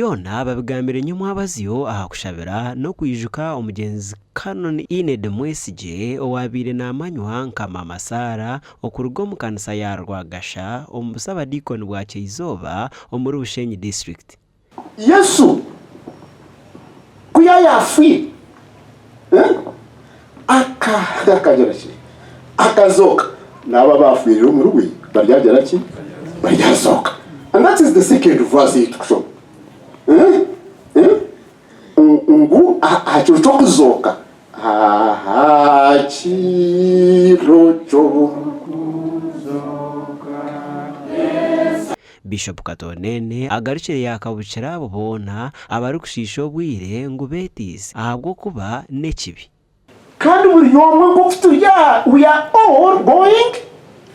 byona babigambire nyuma abaziyo aha kushabira no kwijuka umugenzi Canon Ined Mwesige owabire namanywa nka Mama Sara okurugo mu kanisa ya Rwagasha omusaba dikoni bwa Kizoba omuri Bushenyi district. Yesu kuya yafi akagerashi akazoka naba bafirira mu ruwi baryagera ki baryazoka. And that is the second verse it show. Ngu achocho kuzoka chirocho. Bishop Katonene agarukire yakabucira bubona abari kushisho bwire ngo betize ahabwo kuba nekibi. Kandi buri yomwe ngo futurya we are all going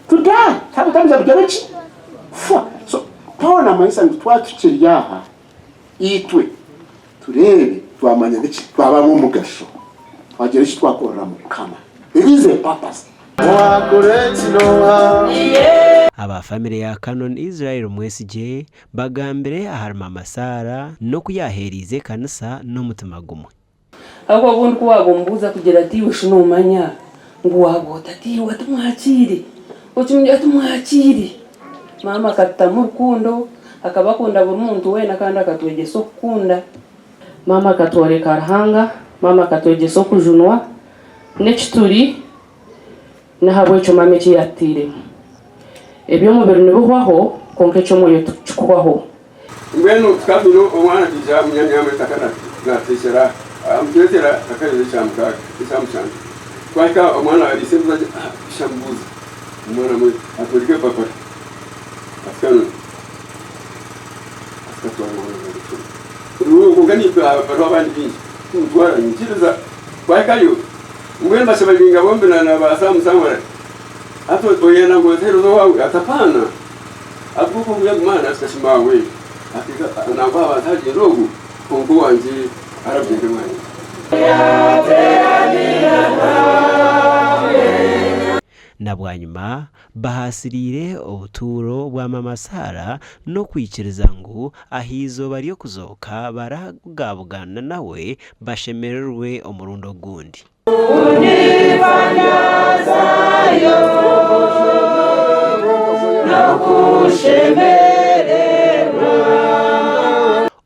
to die. Sometimes abigerachi. So Paul na Maisa ntitwatukiryaha itwe turebe twamanya biki twaba mu mugasho twagera iki twakorera mu kama. There is a purpose. Aba family ya Canon Israel Mwesige bagambire ahari Mama Sara no kuyaherize kanisa no mutima gumwe. Ako bundi kuwagombuza kugira ati ushinumanya ngo wagota ati watumwakire ukimye atumwakire. Mama katamu rukundo akabakunda buri muntu wena kandi akatwegesa okukunda. Mama katworeka arahanga, mama katwegesa okujunwa nekituri nahabwe cyo mama kiyatire. Ebyo mubiri nibuhwaho konke cyo moyo tukikwaho. Ngweno kabino omwana dija munyanyama takana na teshera amtwetera akaje chamka chamchana. Kwaika omwana alisemza shambuzi. Omwana mwe atwelike papa. Askano ugani kwa bandi twara ntiza kwaikayo ngwenda basabinga bombe na basamu samara ato oyena ngo tero wawe atapana abuko ngumana askashimawe afika na baba taje rogu kongo wanje arabye mwana na bwanyuma bahasirire obuturo bwa Mama Sara no kwikiriza ngo ahizo bariyo kuzoka baragabugana nawe bashemererwe omurundo gundi.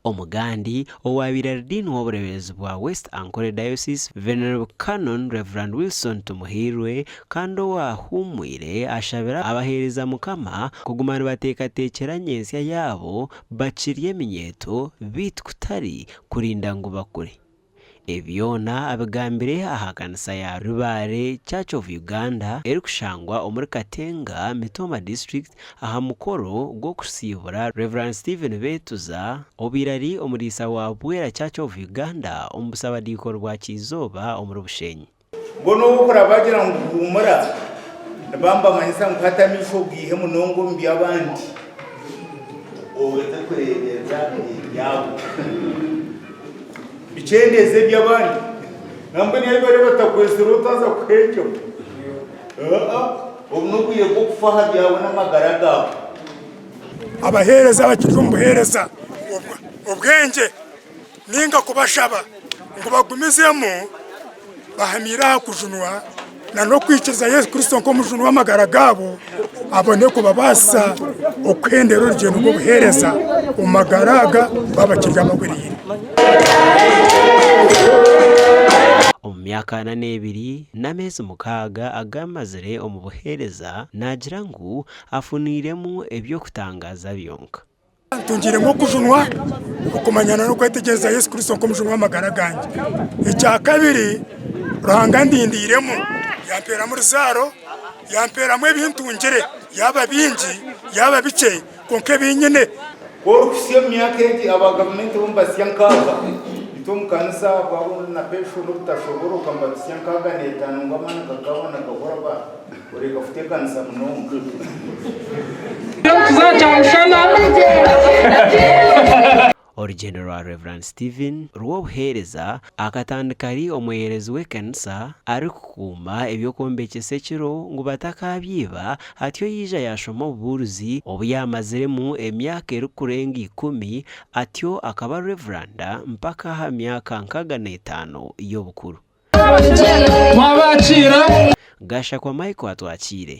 Omugandi owabirardin w'oburebezi bwa West Ankole Diocese Venerable Canon Reverend Wilson Tumuhirwe kando wahumwire ashabira abahereza mukama kugumana batekatekera nyensya yabo baciriye minyeto bitkutari kurinda ngo bakure. Ebyona abagambire aha kanisa ya Rubare Church of Uganda erikushangwa omuri Katenga Mitoma district aha mukoro go kusibura Reverend Stephen Betuza obirari omurisa wa Bwera Church of Uganda ombusaba dikoro bwa Kizoba omuri Bushenyi. Bono ukora bagira ngumura bamba manyisa nkata misho gihe munongo mbi abandi owete kurebeza yabo bicendeze by'abandi nambe niyo bari batakwesera utaza kwecyo obnukuye kufaha byawe n'amagaraga abahereza bakijumbuhereza ubwenge ninga kubashaba ngo bagumizemo bahamira kujunwa na no kwikiriza Yesu Kristo ko mujunwa amagaragabo abone ko babasa okwendera urugendo rwo buhereza umagaraga babakirya amagwiriye. Myaka 42 n'amezi mukaga agamazire omubuhereza nagira ngo afuniremu ebyo kutangaza byonka. Tungiremo kujunwa ukumanyana no kwetegereza Yesu Kristo ko mujunwa amagaraganje. Icya kabiri ruhanga ndindiremo yampera muri zaro yampera mwe bintungire yaba bingi yaba bice konke binyene ko kusiye myaka eti aba government bombasya nkaga tom kanisa bawo na pesho no tashoboro kamba tsyankaga netano ngamana kakabona gakora ba ore gafute kanisa munongo Orugendo rwa Reverend Stephen rw'obuheereza akatandika ari omweherezi w'ekanisa arikukuuma ebyokwombekyesa ekiro ngu batakabyiba atyo yija yashoma obuburuzi obu yamaziremu emyaka erikurenga 10 atyo akaba Reveranda mpaka ha myaka 65 y'obukuru. Gasha kwa Michael atwakire.